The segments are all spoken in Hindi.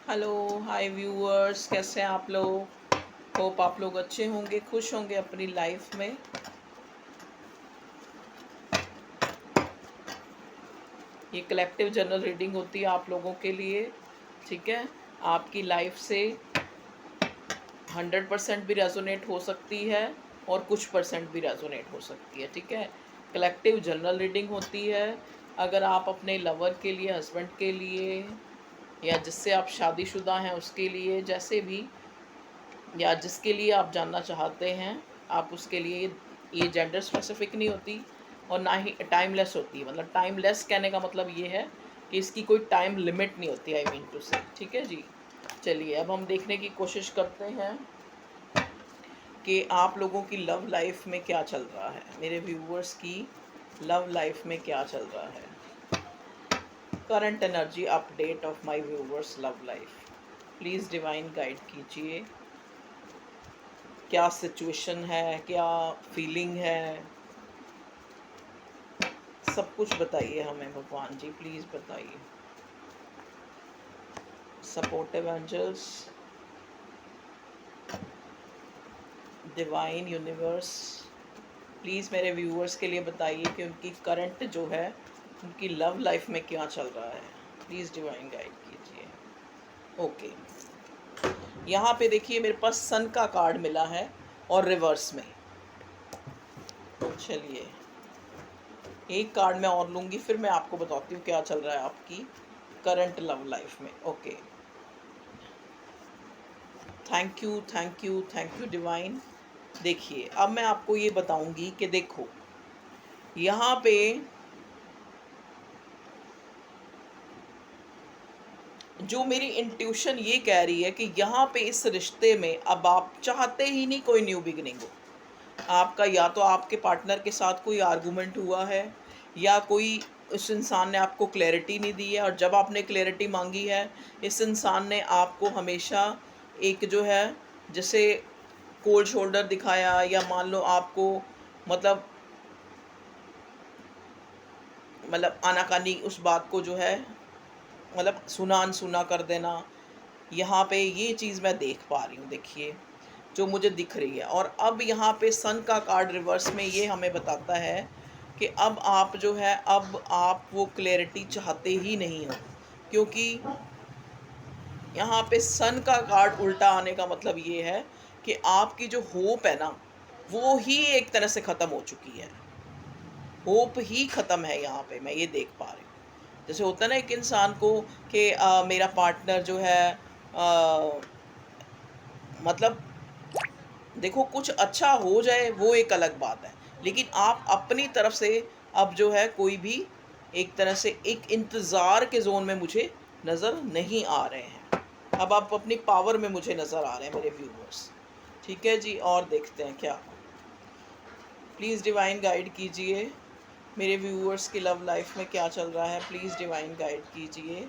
हेलो, हाय व्यूअर्स, कैसे हैं आप लोग। होप आप लोग अच्छे होंगे, खुश होंगे अपनी लाइफ में। ये कलेक्टिव जनरल रीडिंग होती है आप लोगों के लिए। ठीक है, आपकी लाइफ से 100% भी रेजोनेट हो सकती है और कुछ परसेंट भी रेजोनेट हो सकती है। ठीक है, कलेक्टिव जनरल रीडिंग होती है। अगर आप अपने लवर के लिए, हस्बैंड के लिए, या जिससे आप शादीशुदा हैं उसके लिए, जैसे भी, या जिसके लिए आप जानना चाहते हैं, आप उसके लिए, ये जेंडर स्पेसिफिक नहीं होती और ना ही टाइमलेस होती है। मतलब टाइमलेस कहने का मतलब ये है कि इसकी कोई टाइम लिमिट नहीं होती, आई मीन टू से। ठीक है जी, चलिए अब हम देखने की कोशिश करते हैं कि आप लोगों की लव लाइफ में क्या चल रहा है, मेरे व्यूवर्स की लव लाइफ में क्या चल रहा है। Current energy update of my viewers love life, please divine guide कीजिए। क्या सिचुएशन है, क्या फीलिंग है, सब कुछ बताइए हमें भगवान जी, प्लीज़ बताइए। Supportive angels, divine universe, please मेरे व्यूअर्स के लिए बताइए कि उनकी करंट जो है, उनकी लव लाइफ में क्या चल रहा है। प्लीज़ डिवाइन गाइड कीजिए। ओके, यहाँ पे देखिए मेरे पास सन का कार्ड मिला है और रिवर्स में। चलिए एक कार्ड मैं और लूँगी, फिर मैं आपको बताती हूँ क्या चल रहा है आपकी करंट लव लाइफ में। Okay, thank you thank you thank you divine. देखिए अब मैं आपको ये बताऊंगी कि देखो यहाँ पे जो मेरी इंट्यूशन ये कह रही है कि यहाँ पे इस रिश्ते में अब आप चाहते ही नहीं कोई न्यू बिगनिंग हो। आपका या तो आपके पार्टनर के साथ कोई आर्गुमेंट हुआ है, या कोई उस इंसान ने आपको क्लैरिटी नहीं दी है, और जब आपने क्लैरिटी मांगी है इस इंसान ने आपको हमेशा एक जो है, जैसे कोल्ड शोल्डर दिखाया, या मान लो आपको मतलब आनाकानी उस बात को जो है, मतलब सुना अनसुना कर देना। यहाँ पे ये चीज़ मैं देख पा रही हूँ, देखिए जो मुझे दिख रही है। और अब यहाँ पे सन का कार्ड रिवर्स में ये हमें बताता है कि अब आप जो है, अब आप वो क्लैरिटी चाहते ही नहीं हो, क्योंकि यहाँ पे सन का कार्ड उल्टा आने का मतलब ये है कि आपकी जो होप है ना, वो ही एक तरह से ख़त्म हो चुकी है। होप ही ख़त्म है यहाँ पे, मैं ये देख पा रही हूँ। जैसे होता है ना एक इंसान को कि मेरा पार्टनर जो है, मतलब देखो कुछ अच्छा हो जाए वो एक अलग बात है, लेकिन आप अपनी तरफ से अब जो है कोई भी एक तरह से एक इंतज़ार के ज़ोन में मुझे नज़र नहीं आ रहे हैं। अब आप अपनी पावर में मुझे नज़र आ रहे हैं मेरे व्यूवर्स। ठीक है जी, और देखते हैं क्या। प्लीज़ डिवाइन गाइड कीजिए मेरे व्यूअर्स की लव लाइफ में क्या चल रहा है। प्लीज़ डिवाइन गाइड कीजिए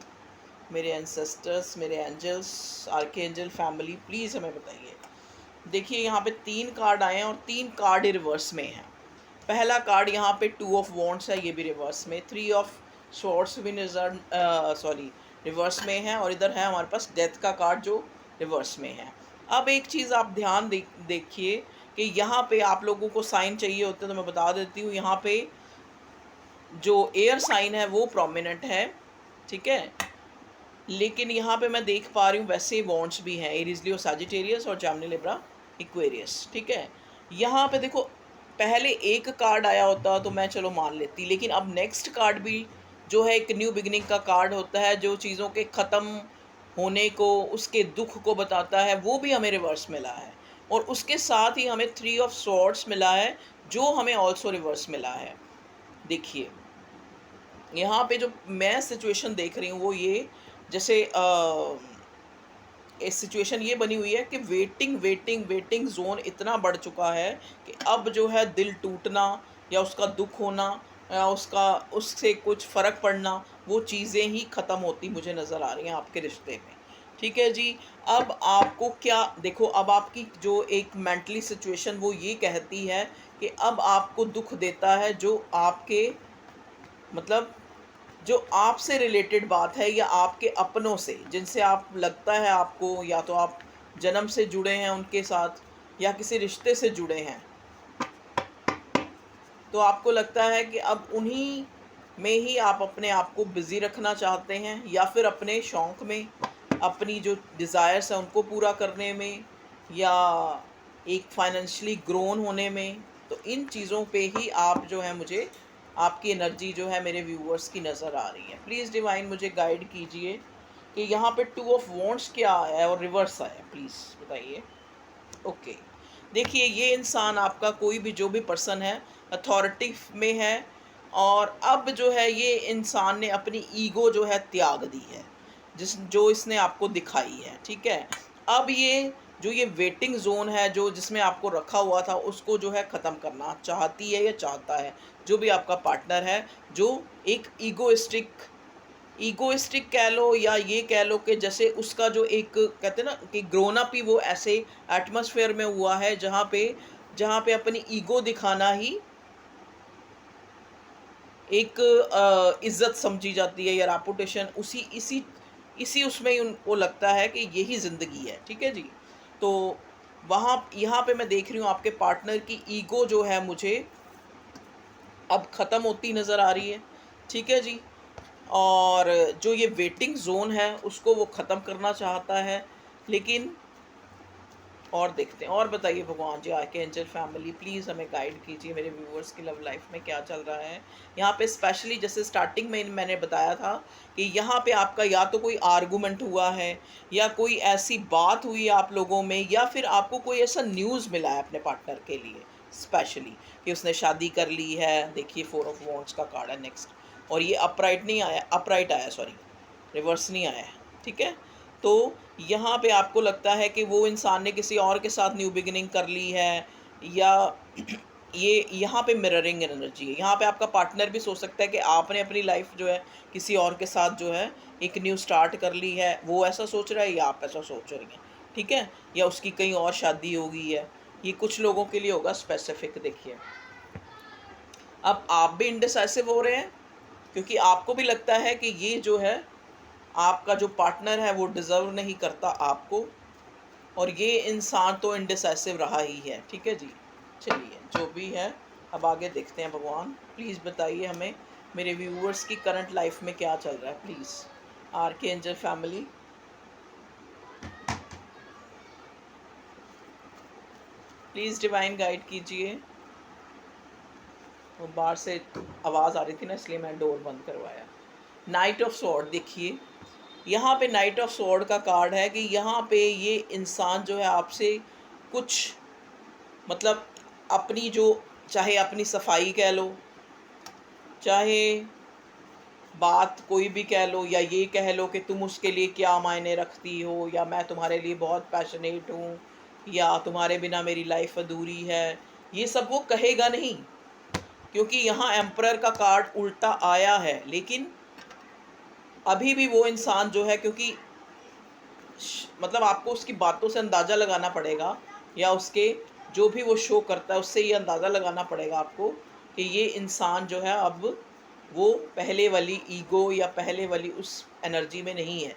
मेरे एंसेस्टर्स, मेरे एंजल्स, आर्कएंजल फैमिली, प्लीज़ हमें बताइए। देखिए यहाँ पे 3 कार्ड आए हैं और 3 कार्ड ही रिवर्स में हैं। पहला कार्ड यहाँ पे 2 ऑफ वॉन्ड्स है, ये भी रिवर्स में। 3 ऑफ स्वॉर्ड्स भी नजर सॉरी रिवर्स में है, और इधर है हमारे पास डेथ का कार्ड जो रिवर्स में है। अब एक चीज़ आप ध्यान देखिए कि यहाँ पे आप लोगों को साइन चाहिए होते हैं, तो मैं बता देती हूँ। यहाँ पे जो एयर साइन है वो प्रोमिनेंट है, ठीक है, लेकिन यहाँ पे मैं देख पा रही हूँ वैसे वॉन्ट्स भी हैं, एरीज लियो सैजिटेरियस और जेमिनी लिब्रा एक्वेरियस। ठीक है, यहाँ पे देखो पहले एक कार्ड आया होता तो मैं चलो मान लेती, लेकिन अब नेक्स्ट कार्ड भी जो है एक न्यू बिगिनिंग का कार्ड होता है, जो चीज़ों के ख़त्म होने को, उसके दुख को बताता है, वो भी हमें रिवर्स मिला है। और उसके साथ ही हमें 3 ऑफ स्वॉर्ड्स मिला है, जो हमें ऑल्सो रिवर्स मिला है। देखिए यहाँ पे जो मैं सिचुएशन देख रही हूँ वो ये, जैसे एक सिचुएशन ये बनी हुई है कि वेटिंग वेटिंग वेटिंग जोन इतना बढ़ चुका है कि अब जो है दिल टूटना, या उसका दुख होना, या उसका उससे कुछ फ़र्क पड़ना, वो चीज़ें ही ख़त्म होती मुझे नज़र आ रही हैं आपके रिश्ते में। ठीक है जी, अब आपको क्या देखो, अब आपकी जो एक मेंटली सिचुएशन वो ये कहती है कि अब आपको दुख देता है जो आपके, मतलब जो आपसे रिलेटेड बात है या आपके अपनों से, जिनसे आप लगता है आपको, या तो आप जन्म से जुड़े हैं उनके साथ या किसी रिश्ते से जुड़े हैं, तो आपको लगता है कि अब उन्हीं में ही आप अपने आप को बिज़ी रखना चाहते हैं, या फिर अपने शौक़ में, अपनी जो डिज़ायर्स हैं उनको पूरा करने में, या एक फाइनेंशियली ग्रोन होने में। तो इन चीज़ों पे ही आप जो है, मुझे आपकी एनर्जी जो है मेरे व्यूअर्स की नज़र आ रही है। प्लीज़ डिवाइन मुझे गाइड कीजिए कि यहाँ पे 2 ऑफ वॉन्ड्स क्या आया है और रिवर्स आया है, प्लीज़ बताइए। ओके, देखिए ये इंसान आपका कोई भी जो भी पर्सन है अथॉरिटी में है, और अब जो है ये इंसान ने अपनी ईगो जो है त्याग दी है, जो इसने आपको दिखाई है, ठीक है। अब ये जो ये वेटिंग जोन है जो जिसमें आपको रखा हुआ था, उसको जो है ख़त्म करना चाहती है या चाहता है जो भी आपका पार्टनर है, जो एक ईगोइस्टिक कह लो, या ये कह लो कि जैसे उसका जो एक कहते हैं ना कि ग्रोन अप ही वो ऐसे एटमॉस्फेयर में हुआ है जहाँ पे अपनी ईगो दिखाना ही एक इज्जत समझी जाती है, या रेपुटेशन, उसी इसी इसी उसमें ही उनको लगता है कि यही ज़िंदगी है, ठीक है जी। तो वहाँ यहाँ पे मैं देख रही हूँ आपके पार्टनर की ईगो जो है मुझे अब ख़त्म होती नज़र आ रही है, ठीक है जी। और जो ये वेटिंग ज़ोन है उसको वो ख़त्म करना चाहता है, लेकिन और देखते हैं। और बताइए भगवान जी, आर्कएंजल फैमिली प्लीज़ हमें गाइड कीजिए, मेरे व्यूअर्स की लव लाइफ में क्या चल रहा है। यहाँ पे स्पेशली जैसे स्टार्टिंग में मैंने बताया था कि यहाँ पे आपका या तो कोई आर्गूमेंट हुआ है, या कोई ऐसी बात हुई आप लोगों में, या फिर आपको कोई ऐसा न्यूज़ मिला है अपने पार्टनर के लिए स्पेशली कि उसने शादी कर ली है। देखिए 4 ऑफ वॉन्ड्स का कार्ड है नेक्स्ट, और ये अपराइट नहीं आया, अपराइट आया, सॉरी रिवर्स नहीं आया, ठीक है। तो यहाँ पे आपको लगता है कि वो इंसान ने किसी और के साथ न्यू बिगिनिंग कर ली है, या ये यहाँ पे मिररिंग एनर्जी है। यहाँ पे आपका पार्टनर भी सोच सकता है कि आपने अपनी लाइफ जो है किसी और के साथ जो है एक न्यू स्टार्ट कर ली है, वो ऐसा सोच रहा है या आप ऐसा सोच रही हैं, ठीक है। या उसकी कहीं और शादी हो गई है, ये कुछ लोगों के लिए होगा स्पेसिफिक। देखिए अब आप भी इंडिसाइसिव हो रहे हैं, क्योंकि आपको भी लगता है कि ये जो है आपका जो पार्टनर है वो डिज़र्व नहीं करता आपको, और ये इंसान तो इंडिसाइसिव रहा ही है, ठीक है जी। चलिए जो भी है अब आगे देखते हैं। भगवान प्लीज़ बताइए हमें, मेरे व्यूअर्स की करंट लाइफ में क्या चल रहा है, please archangel family. Please divine guide कीजिए। वो बाहर से आवाज़ आ रही थी ना, इसलिए मैं डोर बंद करवाया। नाइट ऑफ स्वॉर्ड, देखिए यहाँ पे नाइट ऑफ स्वॉर्ड का कार्ड है कि यहाँ पे ये इंसान जो है आपसे कुछ मतलब अपनी जो, चाहे अपनी सफाई कह लो, चाहे बात कोई भी कह लो, या ये कह लो कि तुम उसके लिए क्या मायने रखती हो, या मैं तुम्हारे लिए बहुत पैशनेट हूँ, या तुम्हारे बिना मेरी लाइफ अधूरी है, ये सब वो कहेगा नहीं, क्योंकि यहाँ एम्परर का कार्ड उल्टा आया है। लेकिन अभी भी वो इंसान जो है, क्योंकि मतलब आपको उसकी बातों से अंदाज़ा लगाना पड़ेगा, या उसके जो भी वो शो करता है उससे ये अंदाज़ा लगाना पड़ेगा आपको कि ये इंसान जो है अब वो पहले वाली ईगो या पहले वाली उस एनर्जी में नहीं है।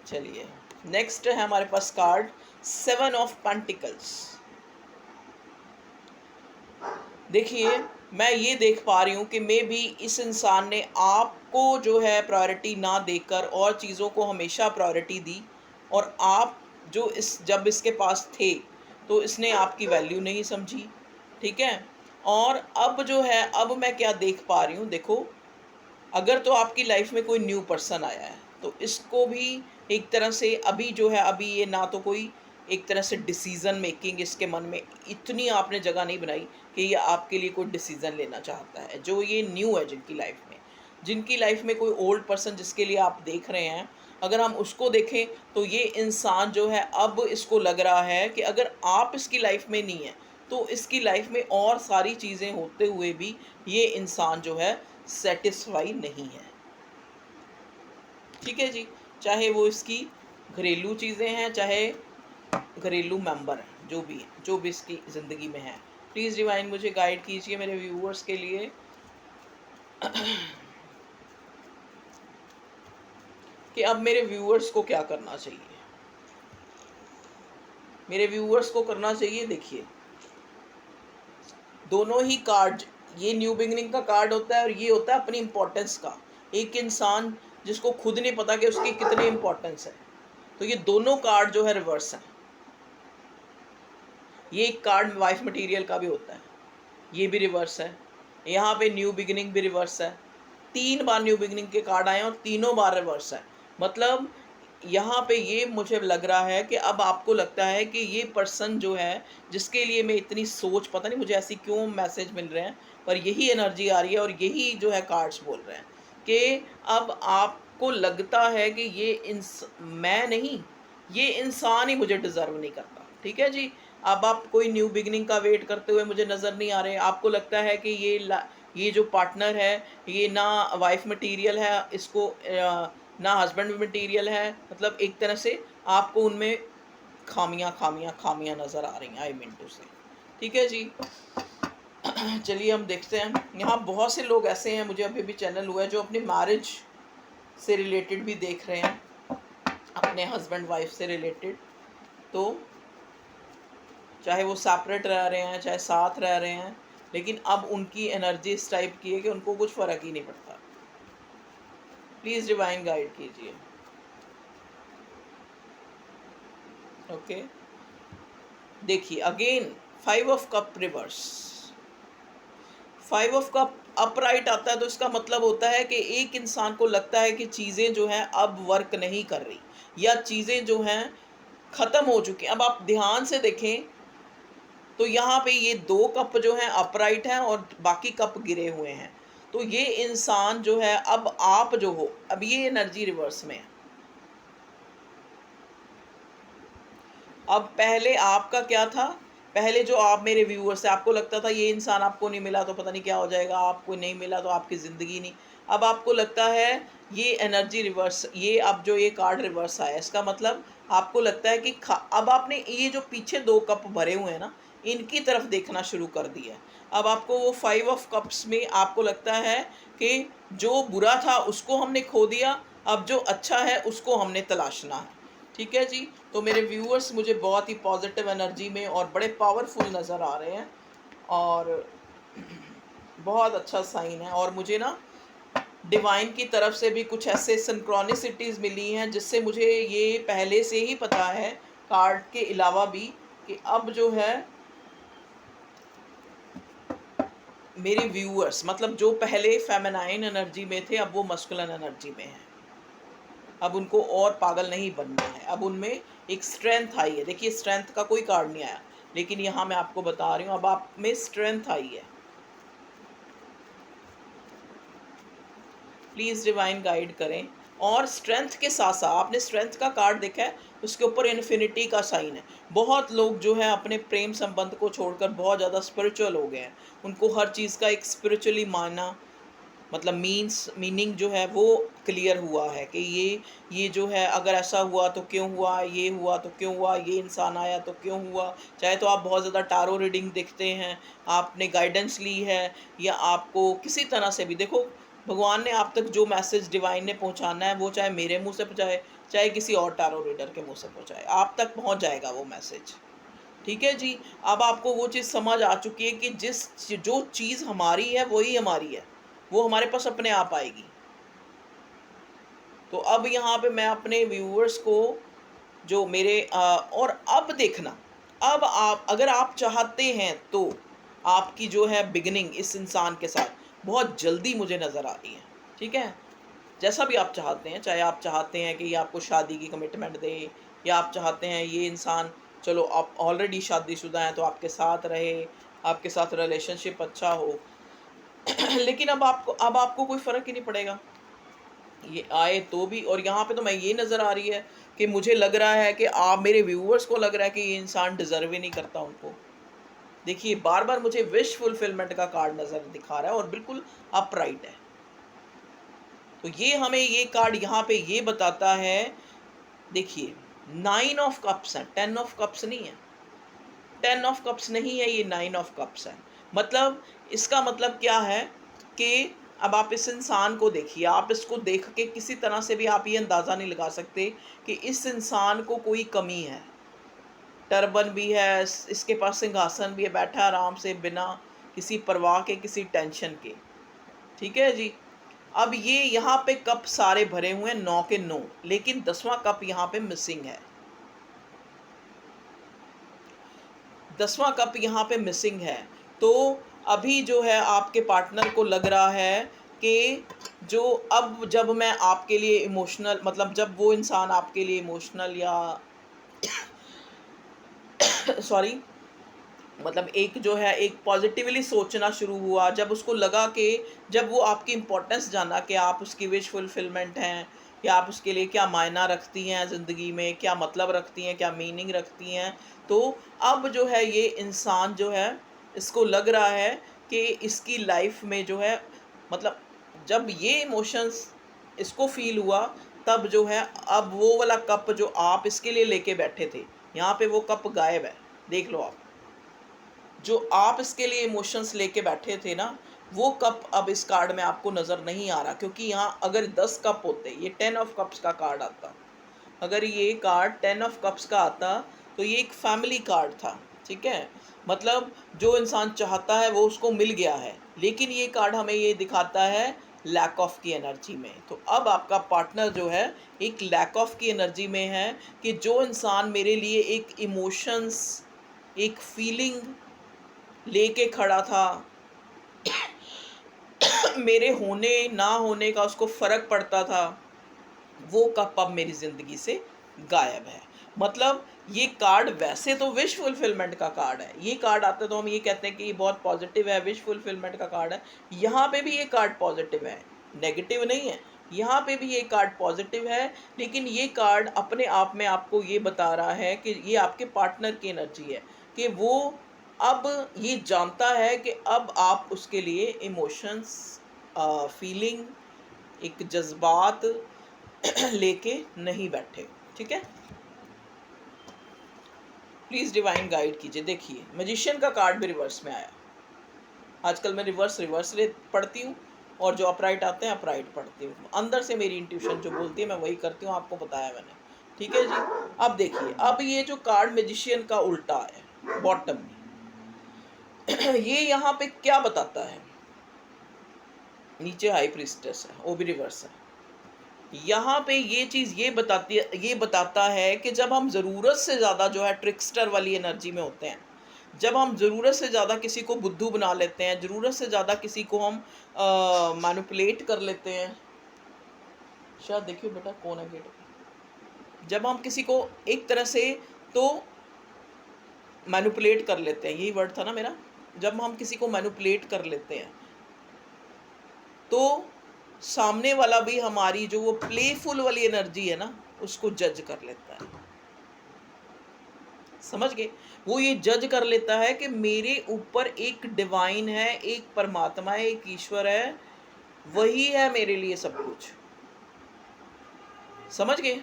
चलिए नेक्स्ट है हमारे पास कार्ड 7 ऑफ पेंटिकल्स। देखिए मैं ये देख पा रही हूँ कि मे बी इस इंसान ने आपको जो है प्रायोरिटी ना देकर और चीज़ों को हमेशा प्रायोरिटी दी, और आप जो जब इसके पास थे तो इसने आपकी वैल्यू नहीं समझी, ठीक है। और अब जो है, अब मैं क्या देख पा रही हूँ, देखो अगर तो आपकी लाइफ में कोई न्यू पर्सन आया है तो इसको भी एक तरह से अभी जो है, अभी ये ना तो कोई एक तरह से डिसीज़न मेकिंग इसके मन में इतनी आपने जगह नहीं बनाई कि ये आपके लिए कोई डिसीज़न लेना चाहता है। जो ये न्यू है जिनकी लाइफ में कोई ओल्ड पर्सन जिसके लिए आप देख रहे हैं, अगर हम उसको देखें तो ये इंसान जो है अब इसको लग रहा है कि अगर आप इसकी लाइफ में नहीं है तो इसकी लाइफ में और सारी चीज़ें होते हुए भी ये इंसान जो है सेटिस्फाई नहीं है, ठीक है जी। चाहे वो इसकी घरेलू चीज़ें हैं, चाहे घरेलू मेंबर हैं, जो भी इसकी ज़िंदगी में है। प्लीज़ डिवाइन मुझे गाइड कीजिए मेरे व्यूअर्स के लिए। कि अब मेरे व्यूअर्स को क्या करना चाहिए। मेरे व्यूअर्स को करना चाहिए, देखिए दोनों ही कार्ड, ये न्यू बिगनिंग का कार्ड होता है और ये होता है अपनी इम्पोर्टेंस का। एक इंसान जिसको खुद नहीं पता कि उसकी कितनी इम्पोर्टेंस है, तो ये दोनों कार्ड जो है रिवर्स हैं। ये एक कार्ड वाइफ मटेरियल का भी होता है, ये भी रिवर्स है। यहाँ पे न्यू बिगिनिंग भी रिवर्स है। 3 बार न्यू बिगिनिंग के कार्ड आए और तीनों बार रिवर्स है। मतलब यहाँ पे ये मुझे लग रहा है कि अब आपको लगता है कि ये पर्सन जो है, जिसके लिए मैं इतनी सोच, पता नहीं मुझे ऐसी क्यों मैसेज मिल रहे हैं, पर यही एनर्जी आ रही है और यही जो है कार्ड्स बोल रहे हैं कि अब आपको लगता है कि ये मैं नहीं, ये इंसान ही मुझे डिज़र्व नहीं करता। ठीक है जी। अब आप कोई न्यू बिगिनिंग का वेट करते हुए मुझे नज़र नहीं आ रहे। आपको लगता है कि ये जो पार्टनर है, ये ना वाइफ मटेरियल है, इसको ना हस्बैंड मटेरियल है। मतलब एक तरह से आपको उनमें खामियां खामियां खामियां नज़र आ रही हैं, आई मीन टू से। ठीक है जी। चलिए हम देखते हैं। यहाँ बहुत से लोग ऐसे हैं, मुझे अभी भी चैनल हुआ है, जो अपनी मैरिज से रिलेटेड भी देख रहे हैं, अपने हस्बैंड वाइफ से रिलेटेड। तो चाहे वो सेपरेट रह रहे हैं, चाहे साथ रह रहे हैं, लेकिन अब उनकी एनर्जी इस टाइप की है कि उनको कुछ फ़र्क ही नहीं पड़ता। प्लीज़ डिवाइन गाइड कीजिए। ओके, देखिए again 5 of cup reverse. 5 of cup upright आता है, तो इसका मतलब होता है कि एक इंसान को लगता है कि चीज़ें जो हैं अब वर्क नहीं कर रही, या चीज़ें जो हैं ख़त्म हो चुकी हैं। अब आप ध्यान से देखें तो यहाँ पे ये 2 कप जो हैं अपराइट हैं और बाकी कप गिरे हुए हैं। तो ये इंसान जो है, अब आप जो हो, अब ये एनर्जी रिवर्स में है। अब पहले आपका क्या था, पहले जो आप मेरे व्यूअर्स से आपको लगता था ये इंसान आपको नहीं मिला तो पता नहीं क्या हो जाएगा, आपको नहीं मिला तो आपकी ज़िंदगी नहीं। अब आपको लगता है ये एनर्जी रिवर्स, ये अब जो ये कार्ड रिवर्स आया, इसका मतलब आपको लगता है कि अब आपने ये जो पीछे 2 कप भरे हुए हैं ना, इनकी तरफ देखना शुरू कर दिया है। अब आपको वो 5 ऑफ कप्स में आपको लगता है कि जो बुरा था उसको हमने खो दिया, अब जो अच्छा है उसको हमने तलाशना है। ठीक है जी। तो मेरे व्यूअर्स मुझे बहुत ही पॉजिटिव एनर्जी में और बड़े पावरफुल नज़र आ रहे हैं, और बहुत अच्छा साइन है। और मुझे ना डिवाइन की तरफ से भी कुछ ऐसे सिंक्रोनिसिटीज़ मिली हैं, जिससे मुझे ये पहले से ही पता है, कार्ड के अलावा भी, कि अब जो है मेरे व्यूअर्स, मतलब जो पहले फेमिनाइन एनर्जी में थे, अब वो मस्कुलिन एनर्जी में हैं। अब उनको और पागल नहीं बनना है, अब उनमें एक स्ट्रेंथ आई है। देखिए स्ट्रेंथ का कोई कार्ड नहीं आया, लेकिन यहाँ मैं आपको बता रही हूँ अब आप में स्ट्रेंथ आई है। प्लीज़ डिवाइन गाइड करें। और स्ट्रेंथ के साथ साथ आपने स्ट्रेंथ का कार्ड देखा है, उसके ऊपर इन्फिनिटी का साइन है। बहुत लोग जो है अपने प्रेम संबंध को छोड़कर बहुत ज़्यादा स्पिरिचुअल हो गए हैं। उनको हर चीज़ का एक स्पिरिचुअली मानना, मतलब मीनिंग जो है वो क्लियर हुआ है कि ये जो है, अगर ऐसा हुआ तो क्यों हुआ, ये हुआ तो क्यों हुआ, ये इंसान आया तो क्यों हुआ। चाहे तो आप बहुत ज़्यादा टारो रीडिंग देखते हैं, आपने गाइडेंस ली है, या आपको किसी तरह से भी देखो, भगवान ने आप तक जो मैसेज डिवाइन ने पहुंचाना है, वो चाहे मेरे मुंह से पहुंचाए, चाहे किसी और टारो रीडर के मुंह से पहुंचाए, आप तक पहुंच जाएगा वो मैसेज। ठीक है जी। अब आपको वो चीज़ समझ आ चुकी है कि जो चीज़ हमारी है वही हमारी है, वो हमारे पास अपने आप आएगी। तो अब यहाँ पे मैं अपने व्यूअर्स को, जो मेरे और अब देखना, अब आप अगर आप चाहते हैं तो आपकी जो है बिगिनिंग इस इंसान के साथ बहुत जल्दी मुझे नज़र आ रही है। ठीक है, जैसा भी आप चाहते हैं, चाहे आप चाहते हैं कि ये आपको शादी की कमिटमेंट दे, या आप चाहते हैं ये इंसान, चलो आप ऑलरेडी शादीशुदा हैं तो आपके साथ रहे, आपके साथ रिलेशनशिप अच्छा हो। लेकिन अब आपको कोई फ़र्क ही नहीं पड़ेगा, ये आए तो भी। और यहाँ पे तो मैं ये नज़र आ रही है कि मुझे लग रहा है कि आप मेरे व्यूअर्स को लग रहा है कि ये इंसान डिज़र्व ही नहीं करता उनको। देखिए बार बार मुझे विश फुलफिलमेंट का कार्ड नज़र दिखा रहा है और बिल्कुल अपराइट है। तो ये हमें ये कार्ड यहाँ पे ये बताता है, देखिए 9 ऑफ कप्स है, 10 ऑफ कप्स नहीं है, 10 ऑफ कप्स नहीं है, ये 9 ऑफ कप्स है। मतलब इसका मतलब क्या है कि अब आप इस इंसान को देखिए, आप इसको देख के किसी तरह से भी आप ये अंदाज़ा नहीं लगा सकते कि इस इंसान को कोई कमी है। टर्बन भी है, इसके पास सिंहासन भी है, बैठा है आराम से बिना किसी परवाह के, किसी टेंशन के। ठीक है जी। अब ये यहाँ पे कप सारे भरे हुए हैं 9 के 9, लेकिन 10वां कप यहाँ पे मिसिंग है। 10वां कप यहाँ पे मिसिंग है। तो अभी जो है आपके पार्टनर को लग रहा है कि जो अब जब मैं आपके लिए इमोशनल, मतलब जब वो इंसान आपके लिए इमोशनल या सॉरी, मतलब एक जो है एक पॉजिटिवली सोचना शुरू हुआ, जब उसको लगा कि जब वो आपकी इम्पोर्टेंस जाना कि आप उसकी विश फुलफिलमेंट हैं, कि आप उसके लिए क्या मायना रखती हैं ज़िंदगी में, क्या मतलब रखती हैं, क्या मीनिंग रखती हैं, तो अब जो है ये इंसान जो है इसको लग रहा है कि इसकी लाइफ में जो है, मतलब जब ये इमोशंस इसको फील हुआ, तब जो है अब वो वाला कप जो आप इसके लिए लेके बैठे थे, यहाँ पे वो कप गायब है। देख लो आप, जो आप इसके लिए इमोशंस लेके बैठे थे ना, वो कप अब इस कार्ड में आपको नज़र नहीं आ रहा, क्योंकि यहाँ अगर 10 कप होते, ये 10 ऑफ कप्स का कार्ड आता, अगर ये कार्ड 10 ऑफ कप्स का आता तो ये एक फैमिली कार्ड था। ठीक है, मतलब जो इंसान चाहता है वो उसको मिल गया है, लेकिन ये कार्ड हमें ये दिखाता है लैक ऑफ की एनर्जी में। तो अब आपका पार्टनर जो है एक लैक ऑफ की एनर्जी में है, कि जो इंसान मेरे लिए एक इमोशंस, एक फीलिंग लेके खड़ा था, मेरे होने ना होने का उसको फ़र्क पड़ता था, वो कप अब मेरी ज़िंदगी से गायब है। मतलब ये कार्ड वैसे तो विश फुलफिलमेंट का कार्ड है, ये कार्ड आता है तो हम ये कहते हैं कि ये बहुत पॉजिटिव है, विश फुलफिलमेंट का कार्ड है। यहाँ पे भी ये कार्ड पॉजिटिव है, नेगेटिव नहीं है। यहाँ पे भी ये कार्ड पॉजिटिव है, लेकिन ये कार्ड अपने आप में आपको ये बता रहा है कि ये आपके पार्टनर की एनर्जी है, कि वो अब ये जानता है कि अब आप उसके लिए इमोशंस, फीलिंग, एक जज्बात लेके नहीं बैठे। ठीक है, प्लीज़ डिवाइन गाइड कीजिए। देखिए मैजिशियन का कार्ड भी रिवर्स में आया। आजकल मैं रिवर्स रिवर्स पढ़ती हूँ, और जो अपराइट आते हैं अपराइट पढ़ती हूँ। अंदर से मेरी इंट्यूशन जो बोलती है मैं वही करती हूँ, आपको बताया मैंने। ठीक है जी। अब देखिए, अब ये जो कार्ड मैजिशियन का उल्टा है बॉटम में, ये यहाँ पे क्या बताता है, नीचे हाई प्रीस्टेस है, वो भी रिवर्स है। यहाँ पे ये चीज़ ये बताती है, ये बताता है कि जब हम ज़रूरत से ज़्यादा जो है ट्रिकस्टर वाली एनर्जी में होते हैं, जब हम ज़रूरत से ज़्यादा किसी को बुद्धू बना लेते हैं, ज़रूरत से ज़्यादा किसी को हम मैनिपुलेट कर लेते हैं। शायद देखियो बेटा कौन है गेट पे। जब हम किसी को एक तरह से तो मैनिपुलेट कर लेते हैं, यही वर्ड था ना मेरा, जब हम किसी को मैनिपुलेट कर लेते हैं तो सामने वाला भी हमारी जो वो प्लेफुल वाली एनर्जी है ना, उसको जज कर लेता है। समझ गए, वो ये जज कर लेता है कि मेरे ऊपर एक डिवाइन है, एक परमात्मा है, एक ईश्वर है, वही है मेरे लिए सब कुछ। समझ गए,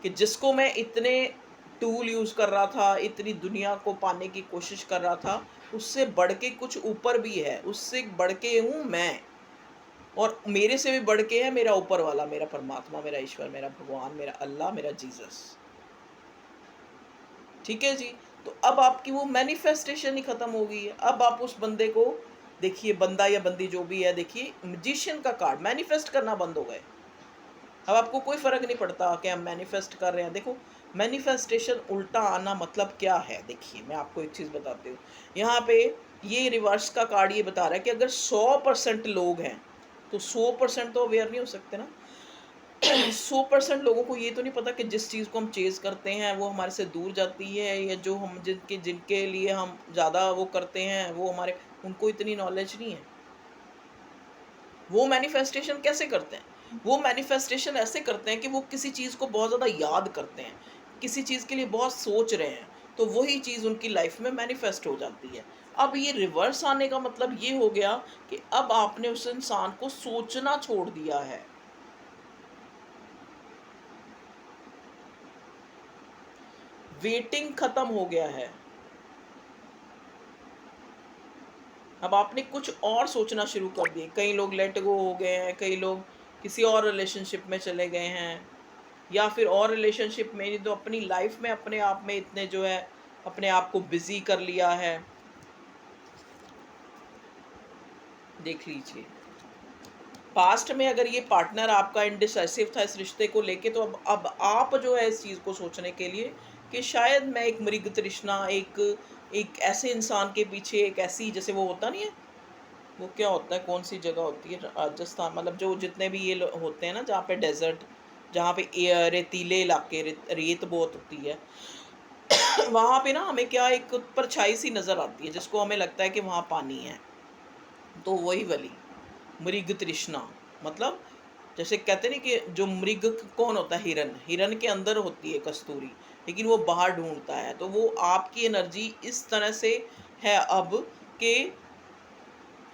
कि जिसको मैं इतने टूल यूज कर रहा था, इतनी दुनिया को पाने की कोशिश कर रहा था, उससे बढ़ के कुछ ऊपर भी है, उससे बढ़ के हूँ मैं, और मेरे से भी बढ़ के है मेरा ऊपर वाला, मेरा परमात्मा, मेरा ईश्वर, मेरा भगवान, मेरा अल्लाह, मेरा जीसस। ठीक है जी। तो अब आपकी वो मैनिफेस्टेशन ही खत्म हो गई है। अब आप उस बंदे को देखिए, बंदा या बंदी जो भी है, देखिए मैजिशियन का कार्ड, मैनिफेस्ट करना बंद हो गए। अब आपको कोई फर्क नहीं पड़ता कि हम मैनिफेस्ट कर रहे हैं। देखो मैनिफेस्टेशन उल्टा आना मतलब क्या है, देखिए मैं आपको एक चीज़ बताती हूँ। यहाँ पे ये रिवर्स का कार्ड ये बता रहा है कि अगर 100% लोग हैं तो 100% तो अवेयर नहीं हो सकते ना। 100% लोगों को ये तो नहीं पता कि जिस चीज़ को हम चेज़ करते हैं वो हमारे से दूर जाती है, या जो हम जिनके जिनके लिए हम ज़्यादा वो करते हैं वो हमारे, उनको इतनी नॉलेज नहीं है। वो मैनिफेस्टेशन कैसे करते हैं? वो मैनिफेस्टेशन ऐसे करते हैं कि वो किसी चीज़ को बहुत ज़्यादा याद करते हैं, किसी चीज़ के लिए बहुत सोच रहे हैं, तो वही चीज़ उनकी लाइफ में मैनिफेस्ट हो जाती है। अब ये रिवर्स आने का मतलब ये हो गया कि अब आपने उस इंसान को सोचना छोड़ दिया है। वेटिंग खत्म हो गया है। अब आपने कुछ और सोचना शुरू कर दिए, कई लोग लेट गो हो गए हैं, कई लोग किसी और रिलेशनशिप में चले गए हैं, या फिर और रिलेशनशिप में नहीं तो अपनी लाइफ में अपने आप में इतने जो है अपने आप को बिजी कर लिया है। देख लीजिए, पास्ट में अगर ये पार्टनर आपका इनडिसाइसिव था इस रिश्ते को लेके, तो अब आप जो है इस चीज़ को सोचने के लिए कि शायद मैं एक मृग तृष्णा, एक एक ऐसे इंसान के पीछे, एक ऐसी, जैसे वो होता नहीं है, वो क्या होता है, कौन सी जगह होती है राजस्थान, मतलब जो जितने भी ये होते हैं ना जहाँ पे डेजर्ट, जहाँ पे रेतीले इलाके, रेत बहुत होती है वहाँ पे ना हमें क्या एक परछाई सी नज़र आती है जिसको हमें लगता है कि वहाँ पानी है। तो वही वाली मृग तृष्णा, मतलब जैसे कहते नहीं कि जो मृग कौन होता है, हिरन, हिरन के अंदर होती है कस्तूरी, लेकिन वो बाहर ढूंढता है। तो वो आपकी एनर्जी इस तरह से है अब कि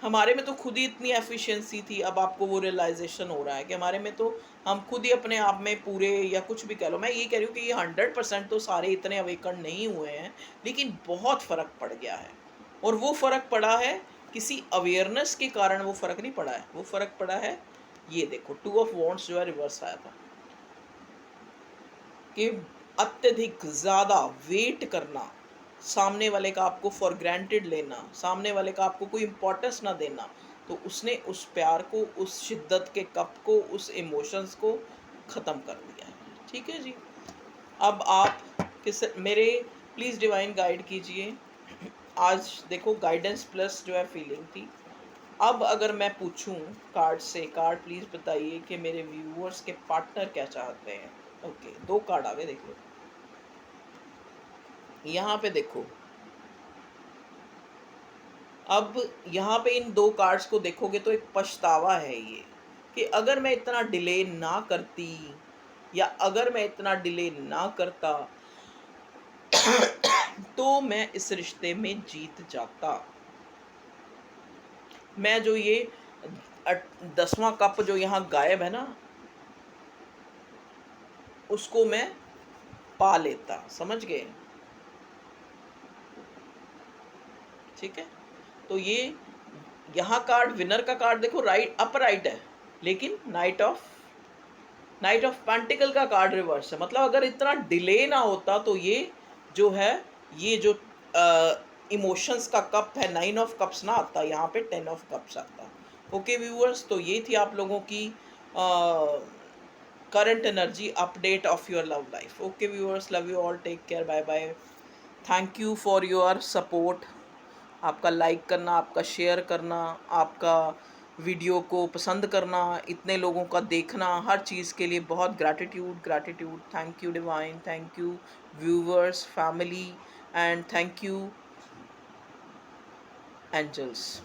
हमारे में तो खुद ही इतनी एफिशिएंसी थी, अब आपको वो रियलाइजेशन हो रहा है कि हमारे में तो हम खुद ही अपने आप में पूरे, या कुछ भी कह लो, मैं ये कह रही हूँ कि ये 100% तो सारे इतने अवेकन नहीं हुए हैं, लेकिन बहुत फ़र्क पड़ गया है। और वो फ़र्क पड़ा है किसी अवेयरनेस के कारण, वो फ़र्क नहीं पड़ा है, वो फ़र्क पड़ा है, ये देखो 2 ऑफ वॉन्ड्स जो है रिवर्स आया था, कि अत्यधिक ज़्यादा वेट करना, सामने वाले का आपको फॉर ग्रांटेड लेना, सामने वाले का आपको कोई इम्पोर्टेंस ना देना, तो उसने उस प्यार को, उस शिद्दत के कप को, उस इमोशंस को ख़त्म कर दिया है। ठीक है जी। अब आप किस मेरे प्लीज़ डिवाइन गाइड कीजिए। आज देखो गाइडेंस प्लस जो है फीलिंग थी। अब अगर मैं पूछूं कार्ड से, कार्ड प्लीज़ बताइए कि मेरे व्यूअर्स के पार्टनर क्या चाहते हैं। ओके, 2 कार्ड आ गए, देख लो। यहाँ पे देखो, अब यहाँ पे इन 2 कार्ड्स को देखोगे तो एक पछतावा है ये, कि अगर मैं इतना डिले ना करती, या अगर मैं इतना डिले ना करता तो मैं इस रिश्ते में जीत जाता। मैं जो ये 10वां कप जो यहाँ गायब है ना, उसको मैं पा लेता। समझ गए? ठीक है? तो ये यहाँ कार्ड, विनर का कार्ड देखो, राइट अप राइट है, लेकिन नाइट ऑफ पेंटिकल का कार्ड रिवर्स है। मतलब अगर इतना डिले ना होता तो ये जो है, ये जो इमोशंस का कप है, 9 ऑफ कप्स ना आता, यहाँ पे 10 ऑफ कप्स आता। ओके व्यूअर्स, तो ये थी आप लोगों की current energy update of your love life. Okay viewers, love you all, take care, bye bye, thank you for your support. आपका लाइक करना, आपका शेयर करना, आपका वीडियो को पसंद करना, इतने लोगों का देखना, हर चीज़ के लिए बहुत gratitude, gratitude. Thank you divine, thank you viewers, family, and thank you angels.